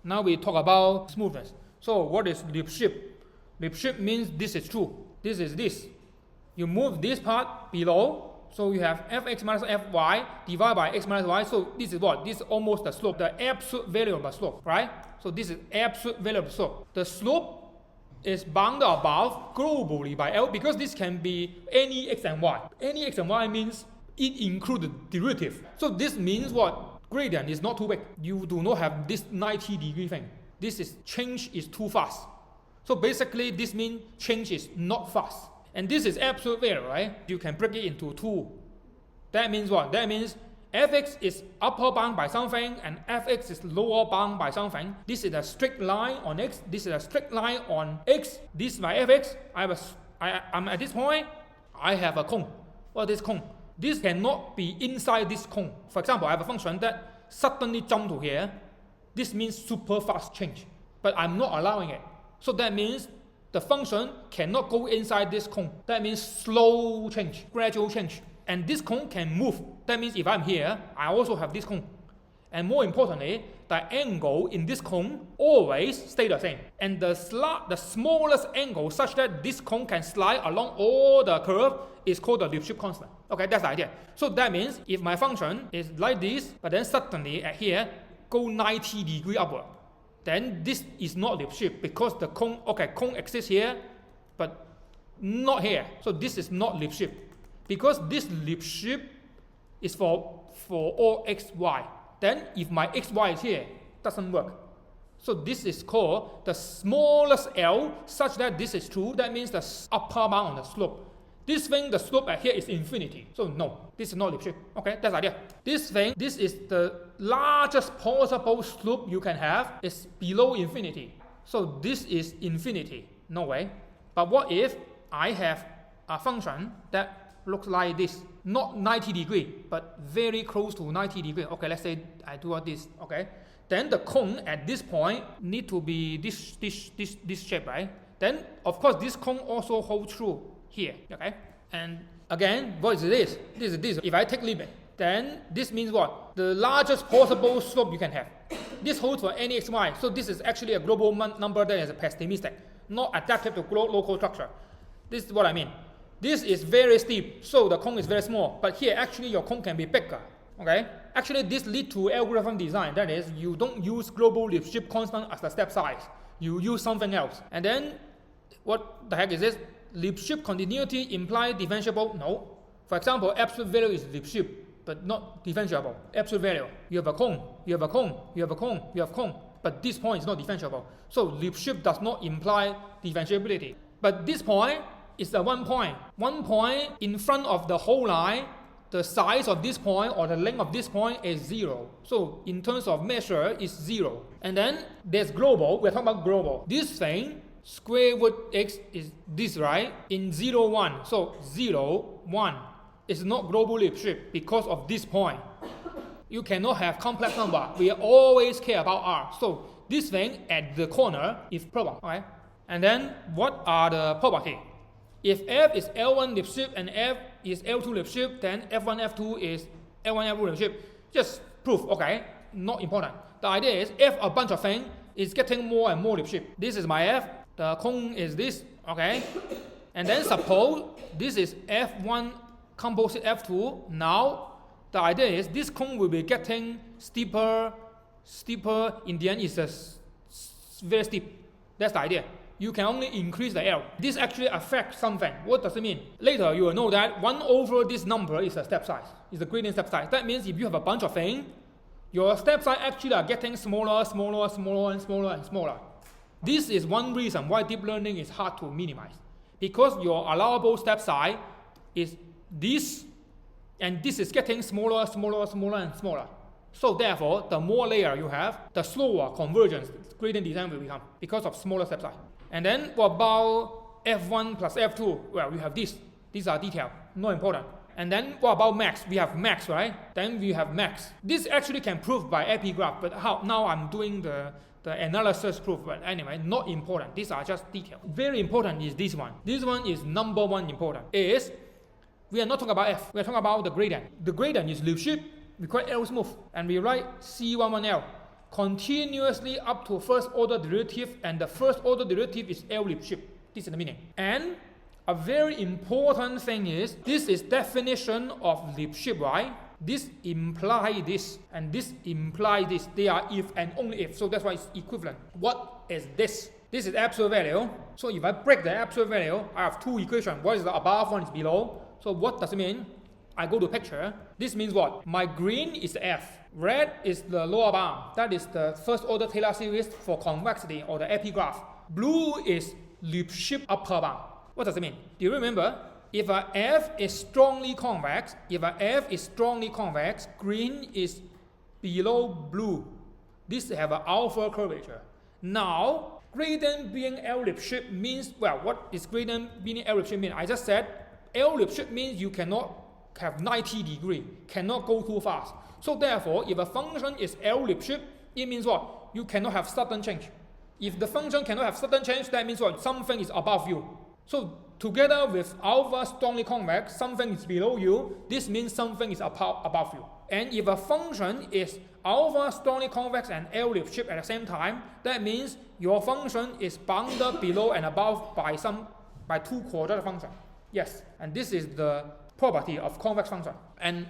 Now we talk about smoothness. So what is Lipschitz? Lipschitz means this is true. This is this. You move this part below, so you have fx minus fy divided by x minus y. So this is what? This is almost the slope, the absolute value of the slope, right? So this is absolute value of the slope. The slope is bounded above globally by L because this can be any x and y. Any x and y means it includes the derivative. So this means what? Gradient is not too big. You do not have this 90-degree thing. This is change is too fast. So basically this means change is not fast. And this is absolute value, right? You can break it into two. That means what? That means fx is upper bound by something and fx is lower bound by something. This is a straight line on x. This is a straight line on x. This is my fx. I'm at this point. I have a cone. What is cone? This cannot be inside this cone. For example, I have a function that suddenly jump to here. This means super fast change. But I'm not allowing it. So that means the function cannot go inside this cone. That means slow change, gradual change. And this cone can move. That means if I'm here, I also have this cone. And more importantly, the angle in this cone always stay the same. And the smallest angle such that this cone can slide along all the curve is called the Lipschitz constant. Okay, that's the idea. So that means if my function is like this, but then suddenly at here, go 90 degrees upward, then this is not Lipschitz because the cone, cone exists here, but not here. So this is not Lipschitz because this Lipschitz is for all x, y. Then if my x, y is here, doesn't work. So this is called the smallest L such that this is true. That means the upper bound on the slope. This thing, the slope at here is infinity. So no, this is not Lipschitz. Okay, that's the idea. This thing, this is the largest possible slope you can have is below infinity. So this is infinity. No way. But what if I have a function that looks like this? Not 90 degree, but very close to 90 degree. Okay, let's say I do this. Okay. Then the cone at this point need to be this shape, right? Then of course this cone also holds true here, okay? And again, what is this? This is this. If I take limit, then this means what? The largest possible slope you can have. This holds for any x, y. So this is actually a global number that is pessimistic, not adaptive to local structure. This is what I mean. This is very steep, so the cone is very small. But here, actually, your cone can be bigger, okay? Actually, this leads to algorithm design. That is, you don't use global Lipschitz constant as the step size. You use something else. And then, what the heck is this? Lipschitz continuity implies differentiable? No. For example, absolute value is Lipschitz, but not differentiable. Absolute value. You have a cone, you have a cone, you have a cone, you have a cone. But this point is not differentiable. So Lipschitz does not imply differentiability. But this point is the one point. One point in front of the whole line, the size of this point or the length of this point is 0. So in terms of measure, it's 0. And then there's global. We're talking about global. This thing, square root x is this, right? In 0, 1. So 0, 1 is not global Lipschitz because of this point. You cannot have complex number. We always care about R. So this thing at the corner is proper, right? And then what are the properties? If F is L1 Lipschitz and F is L2 Lipschitz, then F1, F2 is L1, F2 Lipschitz. Just proof, okay? Not important. The idea is F a bunch of things is getting more and more Lipschitz. This is my F. The cone is this, okay? And then suppose this is F1 composite F2. Now, the idea is this cone will be getting steeper. In the end, it's very steep. That's the idea. You can only increase the L. This actually affects something. What does it mean? Later, you will know that 1 over this number is a step size. It's a gradient step size. That means if you have a bunch of things, your step size actually are getting smaller, smaller, smaller, and smaller, and smaller. This is one reason why deep learning is hard to minimize. Because your allowable step size is this, and this is getting smaller, smaller, smaller, and smaller. So therefore, the more layer you have, the slower convergence gradient design will become because of smaller step size. And then what about F1 plus F2? Well, you have this. These are detailed, not important. And then what about max? We have max, right? Then we have max. This actually can prove by epigraph, but how? Now I'm doing the analysis proof, but anyway, not important. These are just details. Very important is this one. This one is number one important. Is we are not talking about F. We are talking about the gradient. The gradient is Lipschitz. We call it L smooth, and we write C11L. continuously up to first order derivative, and the first order derivative is L Lipschitz. This is the meaning. And a very important thing is, this is definition of Lipschitz, right? This implies this, and this implies this. They are if and only if, so that's why it's equivalent. What is this? This is absolute value. So if I break the absolute value, I have two equations. One is the above, one is below. So what does it mean? I go to picture. This means what? My green is F. Red is the lower bound. That is the first order Taylor series for convexity or the epigraph. Blue is Lipschitz upper bound. What does it mean? Do you remember? If a F is strongly convex, green is below blue. This have an alpha curvature. Now, gradient being L Lipschitz means, well, what is gradient being L Lipschitz mean? I just said L Lipschitz means you cannot have 90 degree, cannot go too fast. So therefore, if a function is L Lipschitz, it means what? You cannot have sudden change. If the function cannot have sudden change, that means what? Something is above you. So together with alpha strongly convex, something is below you, this means something is above you. And if a function is alpha strongly convex and L Lipschitz at the same time, that means your function is bounded below and above by two quadratic functions. Yes, and this is the property of convex function. And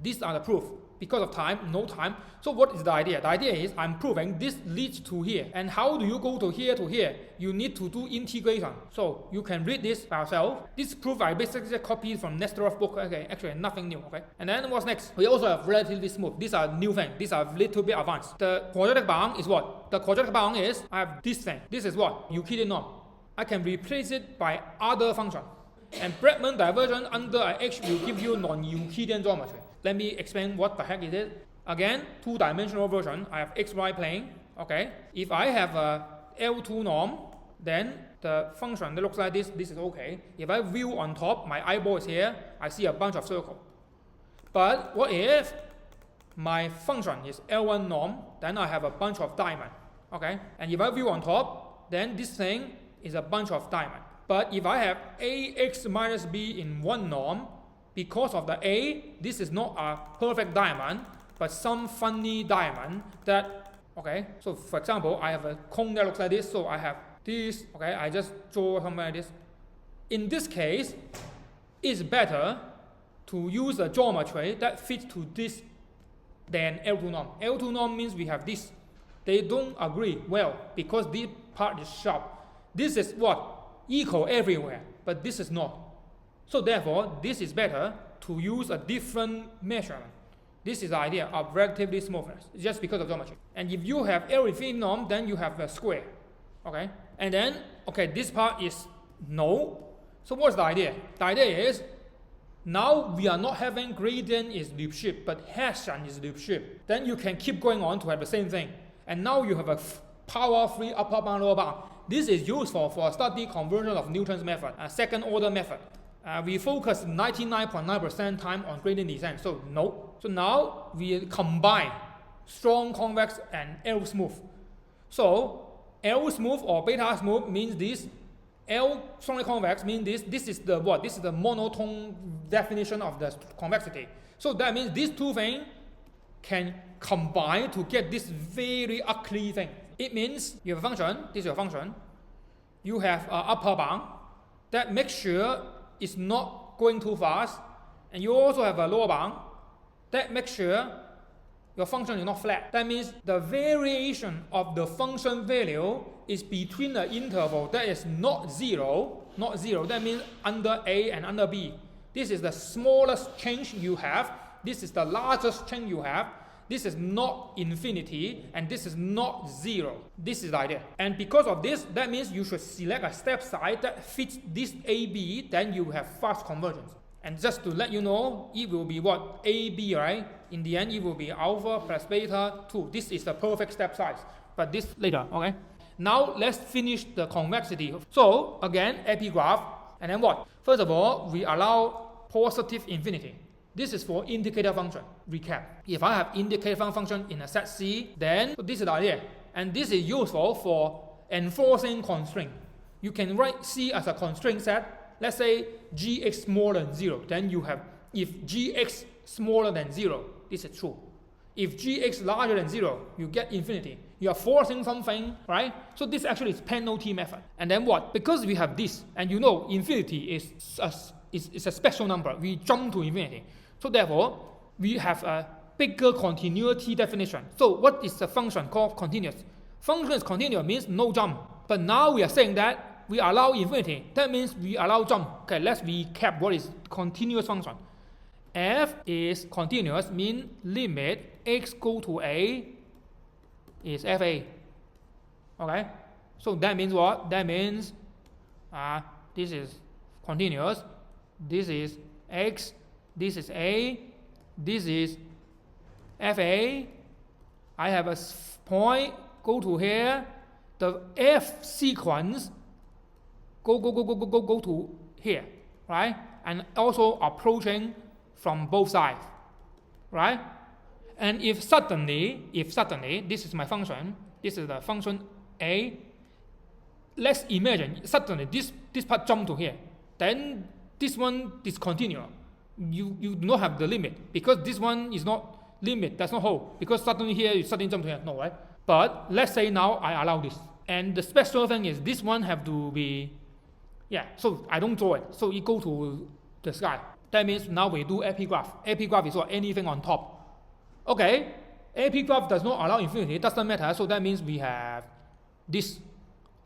these are the proof. Because of time, no time. So what is the idea? The idea is I'm proving this leads to here. And how do you go to here to here? You need to do integration. So you can read this by yourself. This proof I basically copied from Nestorov's book. Okay, actually nothing new. Okay. And then what's next? We also have relatively smooth. These are new things. These are a little bit advanced. The quadratic bound is what? The quadratic bound is I have this thing. This is what? Euclidean norm. I can replace it by other function. And Bradman divergence under H will give you non-Euclidean geometry. Let me explain what the heck is it. Again, two-dimensional version. I have xy plane. Okay. If I have a L2 norm, then the function that looks like this is okay. If I view on top, my eyeball is here, I see a bunch of circles. But what if my function is L1 norm, then I have a bunch of diamonds. Okay. And if I view on top, then this thing is a bunch of diamonds. But if I have ax minus b in one norm, because of the A, this is not a perfect diamond, but some funny diamond that, okay, so for example, I have a cone that looks like this, so I have this, okay, I just draw something like this. In this case, it's better to use a geometry that fits to this than L2 norm. L2 norm means we have this. They don't agree well because this part is sharp. This is what? Equal everywhere, but this is not. So therefore, this is better to use a different measurement. This is the idea of relatively smoothness, just because of geometry. And if you have L infinity norm, then you have a square. Okay? And then, okay, this part is no. So what's the idea? The idea is, now we are not having gradient is Lipschitz, but Hessian is Lipschitz. Then you can keep going on to have the same thing. And now you have a power-free upper bound, lower bound. This is useful for study conversion of Newton's method, a second order method. We focus 99.9% time on gradient descent, so no. So now we combine strong convex and L smooth. So L smooth or beta smooth means this. L strongly convex means this. This is the what? This is the monotone definition of the convexity. So that means these two things can combine to get this very ugly thing. It means you have a function, this is your function. You have an upper bound that makes sure it's not going too fast, and you also have a lower bound that makes sure your function is not flat. That means the variation of the function value is between the interval that is not zero. That means under A and under B. This is the smallest change you have. This is the largest change you have. This is not infinity, and this is not zero. This is the idea. And because of this, that means you should select a step size that fits this AB, then you have fast convergence. And just to let you know, it will be what? AB, right? In the end, it will be alpha plus beta 2. This is the perfect step size. But this later, okay? Now, let's finish the convexity. So, again, epigraph. And then what? First of all, we allow positive infinity. This is for indicator function. Recap. If I have indicator function in a set C, then this is the idea. And this is useful for enforcing constraint. You can write C as a constraint set. Let's say gx smaller than 0. Then you have, if gx smaller than 0, this is true. If gx larger than 0, you get infinity. You are forcing something, right? So this actually is penalty method. And then what? Because we have this, and you know infinity is a special number. We jump to infinity. So therefore, we have a bigger continuity definition. So what is the function called continuous? Function is continuous means no jump. But now we are saying that we allow infinity. That means we allow jump. Okay, let's recap what is continuous function. F is continuous means limit x go to a is fa. Okay, so that means what? That means this is continuous, this is x, this is a, this is fa. I have a point go to here, the f sequence go to here, right? And also approaching from both sides, right? And if suddenly, this is my function, this is the function a, let's imagine suddenly this part jump to here, then this one is continuous. You do not have the limit, because this one is not limit, does not hold, because suddenly here you suddenly jump to here, no, right? But let's say now I allow this, and the special thing is this one have to be, so I don't draw it, so it go to the sky. That means now we do epigraph. Epigraph is what? Anything on top. Okay, epigraph does not allow infinity, it doesn't matter, so that means we have this.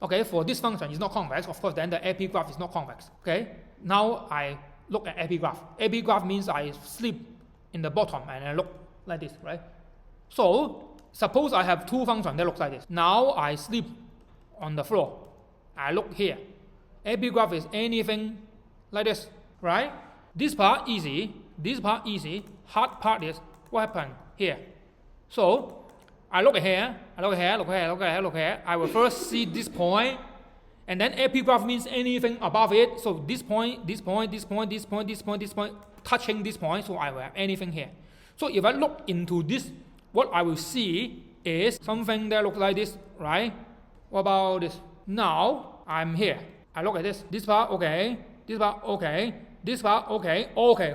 Okay, for this function is not convex, of course, then the epigraph is not convex. Okay, now I look at epigraph. Epigraph means I sleep in the bottom and I look like this, right? So, suppose I have two functions that look like this. Now I sleep on the floor. I look here. Epigraph is anything like this, right? This part easy, this part easy. Hard part is what happened here. So I look at here, I look at here, look at here, look at here, look at here. I will first see this point, and then epigraph means anything above it. So this point, this point, this point, this point, this point, this point, touching this point. So I will have anything here. So if I look into this, what I will see is something that looks like this, right? What about this? Now I'm here. I look at this. This part, okay. This part, okay. This part, okay. Okay.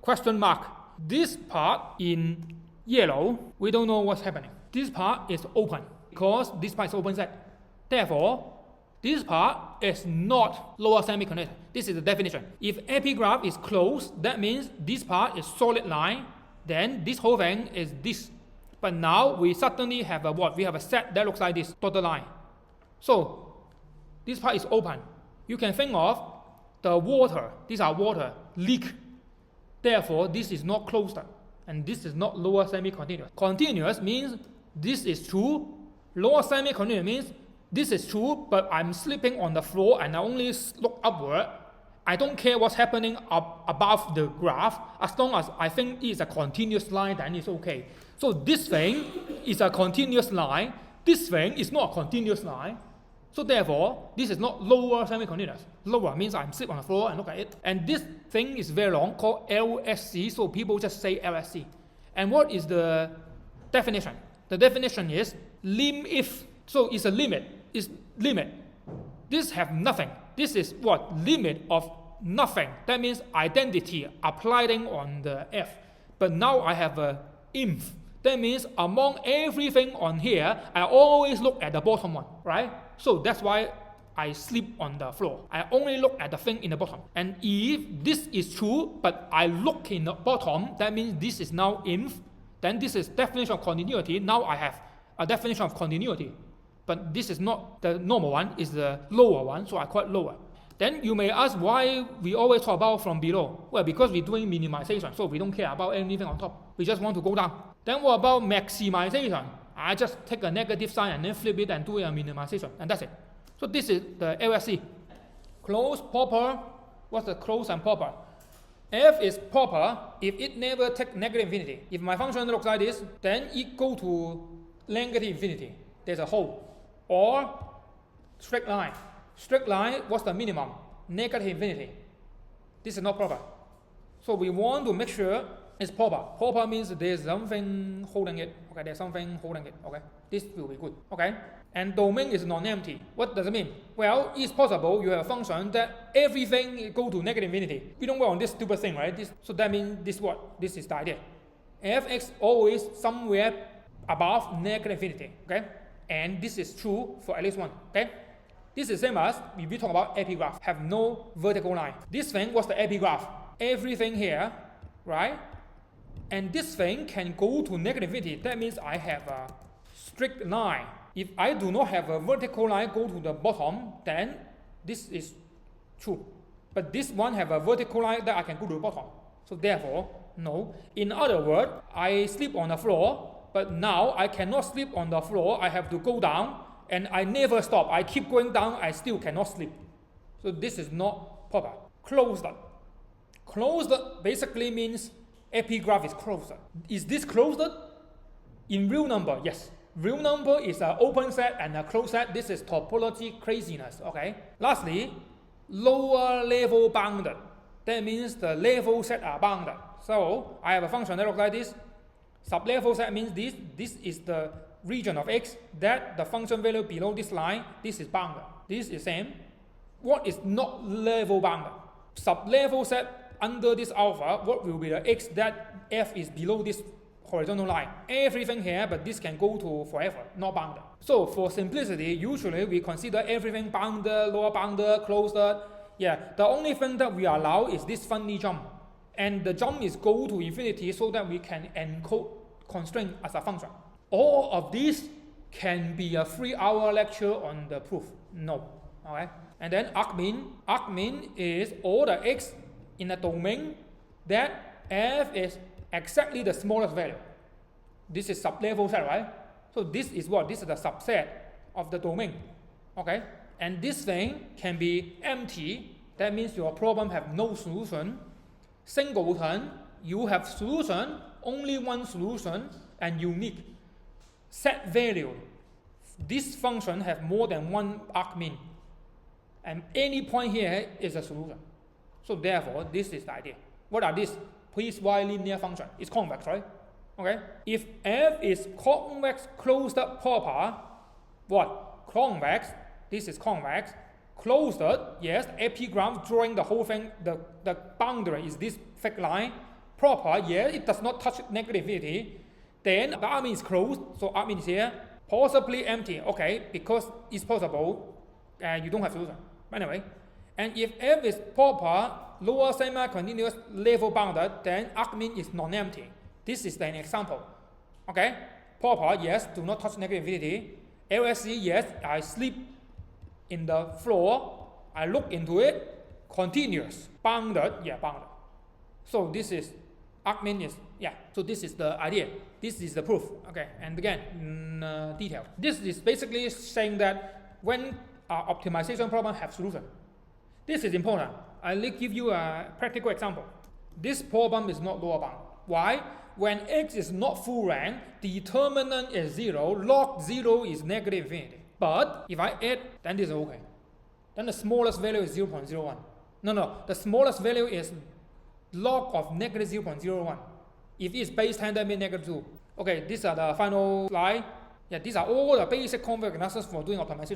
Question mark. This part in yellow, we don't know what's happening. This part is open because this part is open set. Therefore, this part is not lower semiconductor. This is the definition. If epigraph is closed, that means this part is solid line. Then this whole thing is this. But now we suddenly have a what? We have a set that looks like this dotted line. So this part is open. You can think of the water. These are water leak. Therefore, this is not closed up. And this is not lower semi-continuous. Continuous means this is true. Lower semi-continuous means this is true, but I'm sleeping on the floor and I only look upward. I don't care what's happening up above the graph. As long as I think it's a continuous line, then it's okay. So this thing is a continuous line. This thing is not a continuous line. So therefore, this is not lower semi-continuous. Lower means I'm sleep on the floor and look at it. And this thing is very long, called LSC, so people just say LSC. And what is the definition? The definition is lim if. So it's a limit. It's limit. This have nothing. This is what? Limit of nothing. That means identity applying on the F. But now I have a inf. That means among everything on here, I always look at the bottom one, right? So that's why I sleep on the floor. I only look at the thing in the bottom. And if this is true, but I look in the bottom, that means this is now inf. Then this is definition of continuity. Now I have a definition of continuity. But this is not the normal one, it's the lower one, so I call it lower. Then you may ask why we always talk about from below. Well, because we're doing minimization, so we don't care about anything on top. We just want to go down. Then what about maximization? I just take a negative sign and then flip it and do a minimization, and that's it. So this is the LSC. Closed proper. What's the closed and proper? F is proper if it never take negative infinity. If my function looks like this, then it go to negative infinity. There's a hole. Or straight line. Straight line, what's the minimum? Negative infinity. This is not proper. So we want to make sure it's proper. Proper means there's something holding it. Okay, there's something holding it. Okay, this will be good. Okay, and domain is non-empty. What does it mean? Well, it's possible you have a function that everything go to negative infinity. We don't work on this stupid thing, right? So that means this what? This is the idea. fx always somewhere above negative infinity, okay? And this is true for at least one, okay? This is same as if we talk about epigraph, have no vertical line. This thing was the epigraph. Everything here, right? And this thing can go to negative infinity. That means I have a strict line. If I do not have a vertical line go to the bottom, then this is true. But this one have a vertical line that I can go to the bottom. So therefore, no. In other words, I sleep on the floor, but now I cannot sleep on the floor. I have to go down, and I never stop. I keep going down, I still cannot sleep. So this is not proper. Closed. Closed basically means epigraph is closed. Is this closed? In real number, yes. Real number is an open set and a closed set. This is topology craziness, okay? Lastly, lower level bounded. That means the level set are bounded. So I have a function that looks like this. Sublevel set means this. This is the region of x that the function value below this line, this is bounded. This is same. What is not level bounded? Sublevel set under this alpha, what will be the x that f is below this horizontal line? Everything here, but this can go to forever, not bounded. So for simplicity, usually we consider everything bounded, lower bounded, closed. Yeah, the only thing that we allow is this funny jump. And the jump is go to infinity so that we can encode constraint as a function. All of this can be a 3-hour lecture on the proof. No. Okay? And then argmin. Argmin is all the x in a domain that f is exactly the smallest value. This is sublevel set, right? So this is what? This is the subset of the domain. Okay? And this thing can be empty. That means your problem have no solution. Singleton, you have solution, only one solution, and unique. Set value. This function have more than one argmin. And any point here is a solution. So therefore, this is the idea. What are these? Piecewise linear function. It's convex, right? Okay. If f is convex closed proper, what? Convex. This is convex. Closed, yes. Epigraph drawing the whole thing. The boundary is this fixed line. Proper, yes. It does not touch negativity. Then the argmin is closed. So argmin is here. Possibly empty. Okay, because it's possible. You don't have solution. Anyway. And if f is proper, lower semi-continuous level bounded, then argmin is non-empty. This is an example. Okay? Proper, yes, do not touch negative infinity. LSC, yes, I sleep in the floor, I look into it, continuous. Bounded, yeah, bounded. So this is, argmin is, yeah, so this is the idea. This is the proof. Okay, and again, detail. This is basically saying that when optimization problem have solution. This is important. I'll give you a practical example. This problem is not lower bound. Why? When x is not full rank, determinant is 0, log 0 is negative infinity. But if I add, then this is okay. Then the smallest value is 0.01. No, the smallest value is log of negative 0.01. If it's base 10, that means negative 2. Okay, these are the final slide. Yeah, these are all the basic convex analysis for doing optimization.